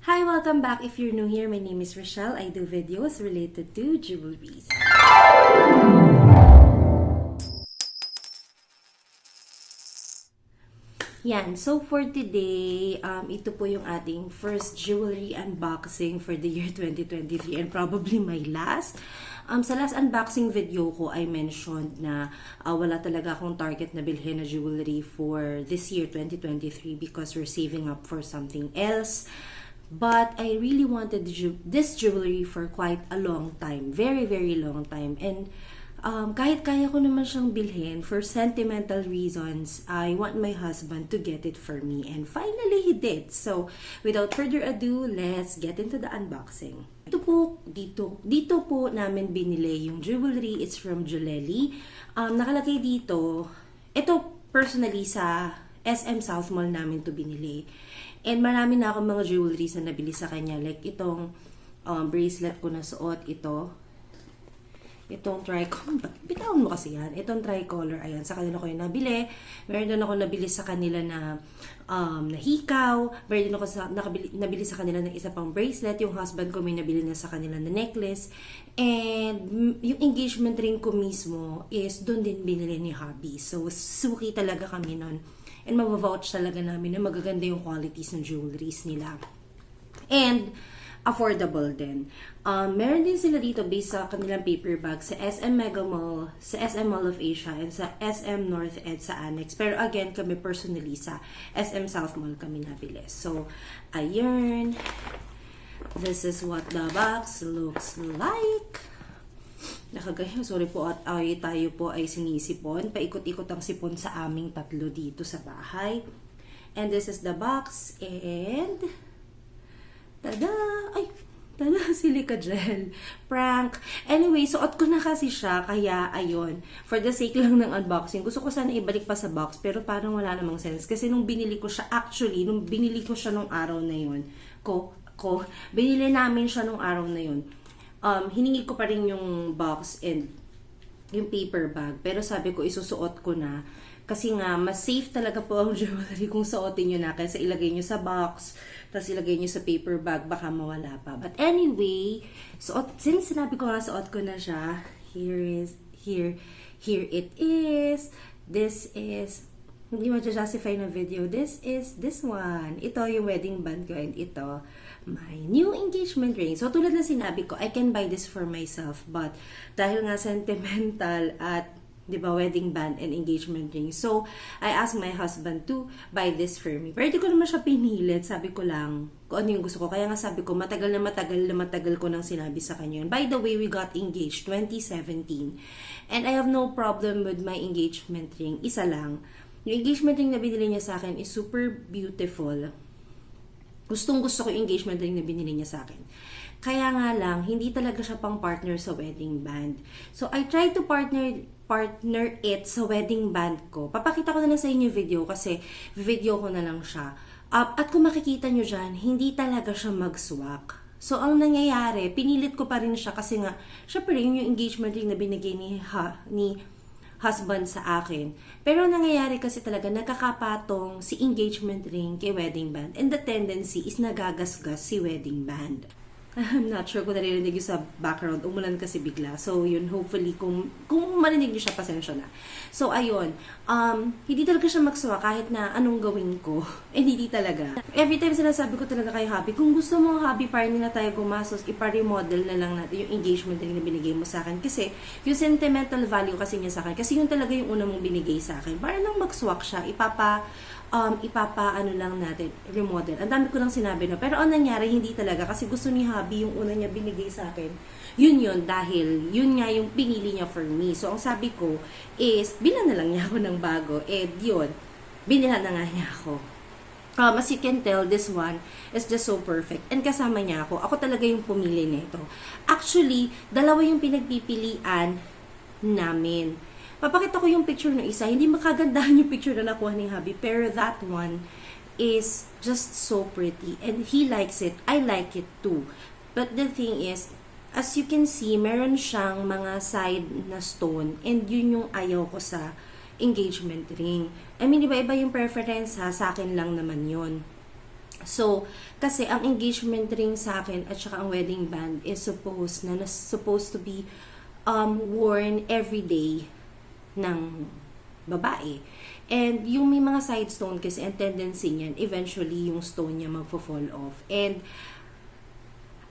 Hi, welcome back. If you're new here, my name is Rochelle. I do videos related to jewelries. Yan. So, for today, ito po yung ating first jewelry unboxing for the year 2023 and probably my last. Sa last unboxing video ko, I mentioned na wala talaga akong target na bilhin na jewelry for this year 2023 because we're saving up for something else. But I really wanted this jewelry for quite a long time. Very, very long time. And kahit kaya ko naman siyang bilhin, for sentimental reasons, I want my husband to get it for me. And finally, he did. So, without further ado, let's get into the unboxing. Dito po namin binili yung jewelry. It's from Julelli. Nakalagay dito, ito personally sa SM South Mall namin to binili. And marami na akong mga jewelries na nabili sa kanya. Like itong bracelet ko na suot, itong tricolor, bitawan mo kasi yan. Itong tricolor, ayan, sa kanila ko yung nabili. Meron din ako nabili sa kanila na hikaw. Meron din ako nabili sa kanila ng isa pang bracelet. Yung husband ko may nabili na sa kanila na necklace. And yung engagement ring ko mismo is doon din binili ni hubby. So, suki talaga kami nun. And mabavouch talaga namin na magaganda yung qualities ng jewelries nila. And affordable din. Meron din sila dito based sa kanilang paper bag sa SM Mega Mall, sa SM Mall of Asia, and sa SM North Ed sa Annex. Pero again, kami personally sa SM South Mall kami nabili. So, ayun. This is what the box looks like. Nakagaya, sorry po at tayo po ay sinisipon. Paikot-ikot ang sipon sa aming tatlo dito sa bahay. And this is the box. And tada! Ay! Tada! Silica gel. Prank. Anyway, suot ko na kasi siya. Kaya, ayun. For the sake lang ng unboxing. Gusto ko sana ibalik pa sa box. Pero parang wala namang sense. Kasi nung binili ko siya, actually, nung binili ko siya nung araw na yun, binili namin siya nung araw na yun. Hiningi ko pa rin yung box and yung paper bag. Pero sabi ko, isusuot ko na. Kasi nga, mas safe talaga po ang jewelry kung suotin nyo na. Kaysa ilagay nyo sa box, tapos ilagay nyo sa paper bag, baka mawala pa. But anyway, since sinabi ko nga, suot ko na siya. Here it is. This is, hindi ma-justify na video. This is this one. Ito yung wedding band ko and ito my new engagement ring. So, tulad na sinabi ko, I can buy this for myself. But, dahil nga sentimental at, di ba, wedding band and engagement ring. So, I asked my husband to buy this for me. Pero di ko naman siya pinilit. Sabi ko lang kung ano yung gusto ko. Kaya nga sabi ko, matagal ko nang sinabi sa kanya. And by the way, we got engaged 2017. And I have no problem with my engagement ring. Isa lang. Yung engagement ring na binili niya sa akin is super beautiful. Gustong-gusto ko yung engagement ring na binili niya sa akin. Kaya nga lang, hindi talaga siya pang partner sa wedding band. So, I tried to partner it sa wedding band ko. Papakita ko na lang sa inyo yung video kasi video ko na lang siya. At kung makikita nyo dyan, hindi talaga siya mag-swak. So, ang nangyayari, pinilit ko pa rin siya kasi nga, syempre yung engagement ring na binigay ni husband sa akin. Pero nangyayari kasi talaga nagkakapatong si engagement ring kay wedding band and the tendency is nagagasgas si wedding band. I'm not sure kung naririnig nyo sa background. Umulan kasi bigla. So, yun, hopefully, kung marinig nyo siya, pasensya na. So, ayun. Hindi talaga siya magsawa kahit na anong gawin ko. Hindi talaga. Every time sinasabi ko talaga kay hubby, kung gusto mo, hubby, parang na tayo gumasos, ipa-remodel na lang natin yung engagement ring na binigay mo sa akin. Kasi, yung sentimental value kasi niya sa akin. Kasi yun talaga yung una mong binigay sa akin. Para nang mag-swak siya, ano lang natin, remodel. Ang dami ko lang sinabi na. Pero ang nangyari, hindi talaga. Kasi gusto ni hubby yung una niya binigay sa akin. Yun, dahil yun nga yung pinili niya for me. So, ang sabi ko is, bilan na lang niya ako ng bago. And yun, binila na nga niya ako. As you can tell, this one is just so perfect. And kasama niya ako. Ako talaga yung pumili nito. Actually, dalawa yung pinagpipilian namin. Papakita ko yung picture ng isa. Hindi makagandahan yung picture na nakuha ni hubby. Pero that one is just so pretty. And he likes it. I like it too. But the thing is, as you can see, meron siyang mga side na stone. And yun yung ayaw ko sa engagement ring. I mean, iba-iba yung preference ha. Sa akin lang naman yun. So, kasi ang engagement ring sa akin at saka ang wedding band is supposed to be worn every day ng babae. And yung may mga side stone kasi ang tendency niyan, eventually yung stone niya magfo-fall off. And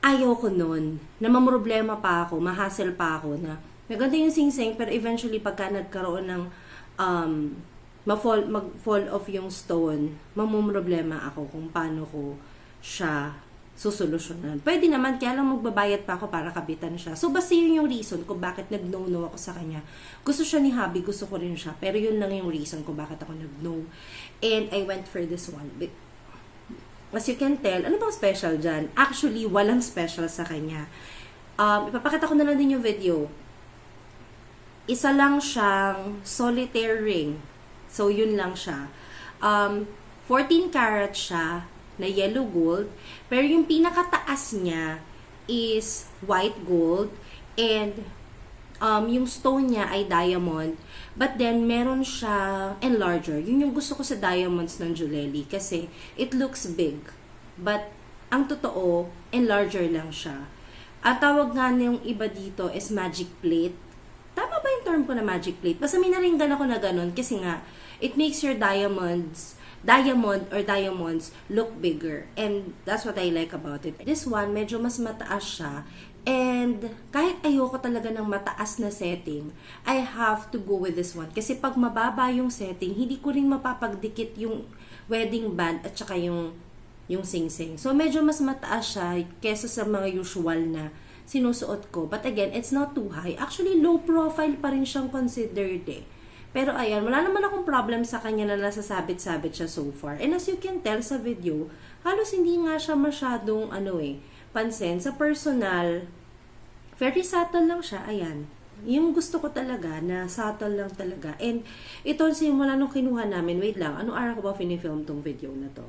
ayaw ko nun, na mamroblema pa ako, mahassle pa ako na maganda yung sing-sing, pero eventually pagka nagkaroon ng mag-fall off yung stone, mamumroblema ako kung paano ko siya susolusyonan. Pwede naman, kaya lang magbabayad pa ako para kabitan siya. So, basta yun yung reason kung bakit nag-no ako sa kanya. Gusto siya ni hubby, gusto ko rin siya. Pero yun lang yung reason kung bakit ako nag-no. And I went for this one. As you can tell, ano bang special dyan? Actually, walang special sa kanya. Ipapakita ko na lang din yung video. Isa lang siyang solitaire ring. So, yun lang siya. 14 karat siya na yellow gold. Pero yung pinakataas niya is white gold. And yung stone niya ay diamond. But then, meron siya enlarger. Yun yung gusto ko sa diamonds ng Jollelli. Kasi, it looks big. But, ang totoo, enlarger lang siya. Ang tawag nga yung iba dito is magic plate. Tama ba yung term ko na magic plate? Basta may naringgan ako na ganun. Kasi nga, it makes your diamond or diamonds look bigger. And that's what I like about it. This one, medyo mas mataas siya. And kahit ayoko talaga ng mataas na setting, I have to go with this one. Kasi pag mababa yung setting, hindi ko rin mapapagdikit yung wedding band at saka yung sing-sing. So medyo mas mataas siya kesa sa mga usual na sinusuot ko. But again, it's not too high. Actually, low profile pa rin siyang considered eh. Pero ayan, wala naman akong problem sa kanya na nasasabit-sabit siya so far. And as you can tell sa video, halos hindi nga siya masyadong pansin. Sa personal, very subtle lang siya. Ayan. Yung gusto ko talaga, na subtle lang talaga. And ito, simula nung kinuha namin, wait lang, anong araw ko ba finifilm tong video na to?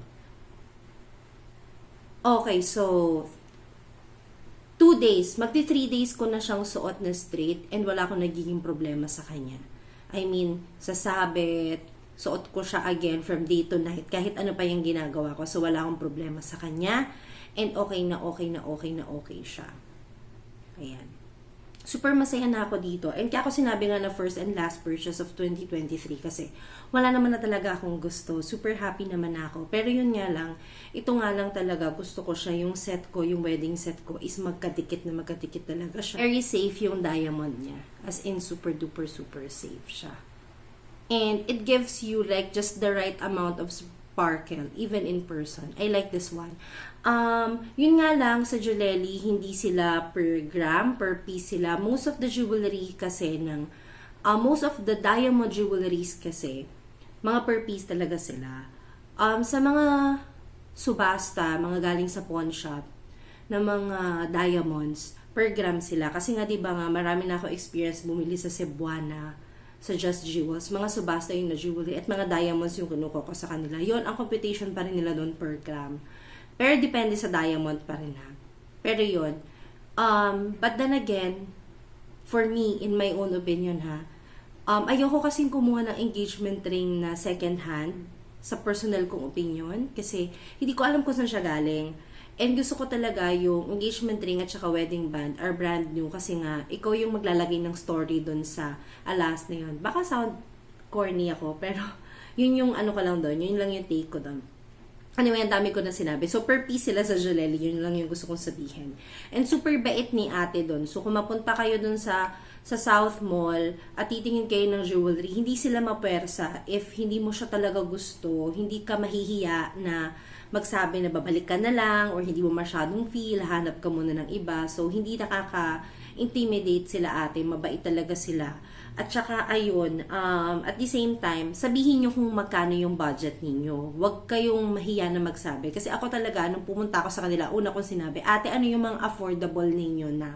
Okay, so 2 days, magti 3 days ko na siyang suot na straight and wala akong nagiging problema sa kanya. I mean, sasabit, suot ko siya again from day to night, kahit ano pa yung ginagawa ko. So, wala akong problema sa kanya. And okay siya. Ayan. Super masaya na ako dito. And kaya ako sinabi nga na first and last purchase of 2023 kasi wala naman na talaga akong gusto. Super happy naman ako. Pero yun nga lang, ito nga lang talaga, gusto ko siya, yung set ko, yung wedding set ko is magkadikit talaga siya. Very safe yung diamond niya. As in, super duper safe siya. And it gives you like just the right amount of sparkle, even in person. I like this one. Yun nga lang, sa Jollelli, hindi sila per gram, per piece sila. Most of the jewelry kasi most of the diamond jewelries kasi, mga per piece talaga sila. Sa mga subasta, mga galing sa pawn shop, na mga diamonds, per gram sila. Kasi nga, diba nga, marami na ako experience bumili sa Cebuana, sa Just Jewels, mga subasta yung na jewelry, at mga diamonds yung kinuko ko sa kanila. Yun, ang computation pa rin nila doon per gram. Pero depende sa diamond pa rin ha. Pero yun. But then again, for me, in my own opinion ha, ayoko kasing kumuha ng engagement ring na second hand sa personal kong opinion. Kasi hindi ko alam kung saan siya galing. And gusto ko talaga yung engagement ring at saka wedding band are brand new. Kasi nga, ikaw yung maglalagay ng story dun sa alas na yun. Baka sound corny ako, pero yun yung ano ko lang doon. Yun lang yung take ko doon. Anyway, ang dami ko na sinabi. So, per piece sila sa Jollelli. Yun lang yung gusto kong sabihin. And super bait ni ate doon. So, kung mapunta kayo doon sa South Mall at titingin kayo ng jewelry, hindi sila mapersa. If hindi mo siya talaga gusto, hindi ka mahihiya na magsabi na babalik ka na lang or hindi mo masyadong feel, hanap ka muna ng iba. So, hindi nakaka-intimidate sila ate. Mabait talaga sila. At saka, ayun, at the same time, sabihin nyo kung magkano yung budget ninyo. Huwag kayong mahiya na magsabi. Kasi ako talaga, nung pumunta ako sa kanila, una kong sinabi, ate, ano yung mga affordable ninyo na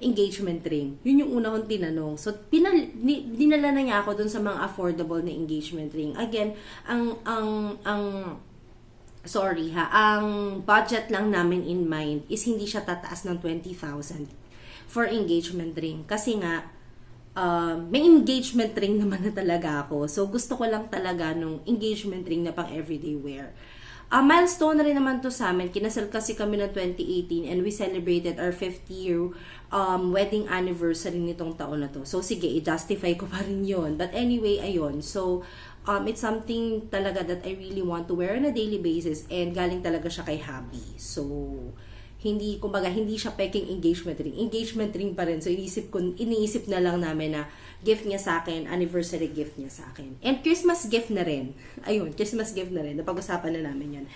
engagement ring? Yun yung una kong tinanong. So, dinala na niya ako dun sa mga affordable na engagement ring. Again, ang budget lang namin in mind is hindi siya tataas ng 20,000 for engagement ring. Kasi nga, may engagement ring naman na talaga ako. So, gusto ko lang talaga nung engagement ring na pang everyday wear. Milestone na rin naman to sa amin. Kinasal kasi kami ng 2018 and we celebrated our 5th year wedding anniversary nitong taon na to. So, sige, i-justify ko pa rin yun. But anyway, ayun. So, it's something talaga that I really want to wear on a daily basis and galing talaga siya kay hubby. So, kumbaga, hindi siya peking engagement ring. Engagement ring pa rin. So, iniisip na lang namin na gift niya sa akin, anniversary gift niya sa akin. And Christmas gift na rin. Ayun, Christmas gift na rin. Napag-usapan na namin yun.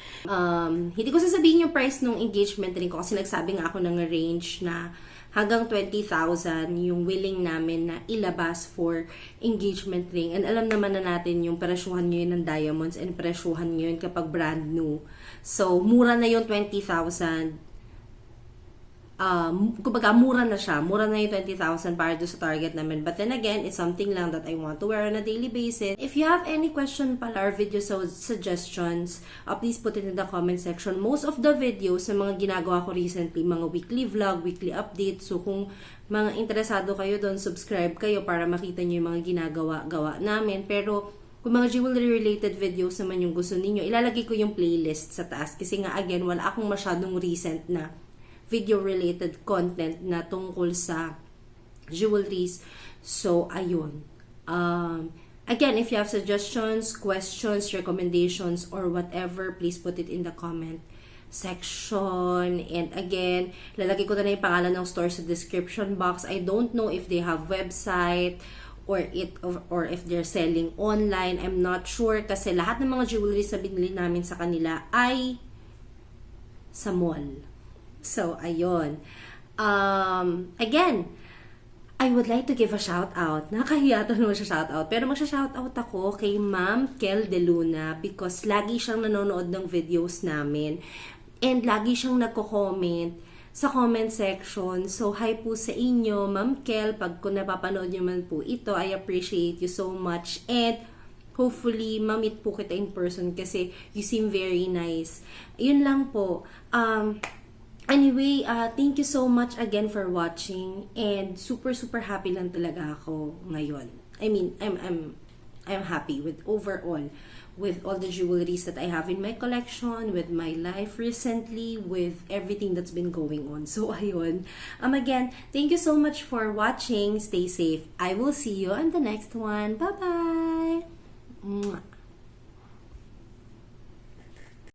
Hindi ko sasabihin yung price ng engagement ring ko kasi nagsabi nga ako ng range na hanggang 20,000 yung willing namin na ilabas for engagement ring. And alam naman na natin yung presyuhan nyo yun ng diamonds and presyuhan nyo yun kapag brand new. So, mura na yung 20,000. Kumbaga, mura na siya. Mura na yung 20,000 para doon sa target namin. But then again, it's something lang that I want to wear on a daily basis. If you have any question pala or video suggestions, please put it in the comment section. Most of the videos na mga ginagawa ko recently, mga weekly vlog, weekly updates. So, kung mga interesado kayo doon, subscribe kayo para makita nyo yung mga ginagawa namin. Pero, kung mga jewelry-related videos naman yung gusto ninyo, ilalagay ko yung playlist sa taas. Kasi nga, again, wala akong masyadong recent na video-related content na tungkol sa jewelries. So, ayun. Again, if you have suggestions, questions, recommendations, or whatever, please put it in the comment section. And again, lalagay ko na yung pangalan ng store sa description box. I don't know if they have website or if they're selling online. I'm not sure kasi lahat ng mga jewelries na binili namin sa kanila ay sa mall. So, ayun. Again, I would like to give a shout out. Nakahiya to naman siya shout out. Pero magsha-shout out ako kay Ma'am Kel De Luna because lagi siyang nanonood ng videos namin. And lagi siyang nagko-comment sa comment section. So, hi po sa inyo, Ma'am Kel. Pag kung napapanood niyo man po ito, I appreciate you so much. And hopefully, ma-meet po kita in person kasi you seem very nice. Yun lang po. Anyway, thank you so much again for watching and super happy lang talaga ako ngayon. I mean, I'm happy with overall with all the jewelries that I have in my collection, with my life recently, with everything that's been going on. So ayun. Again, thank you so much for watching. Stay safe. I will see you on the next one. Bye-bye.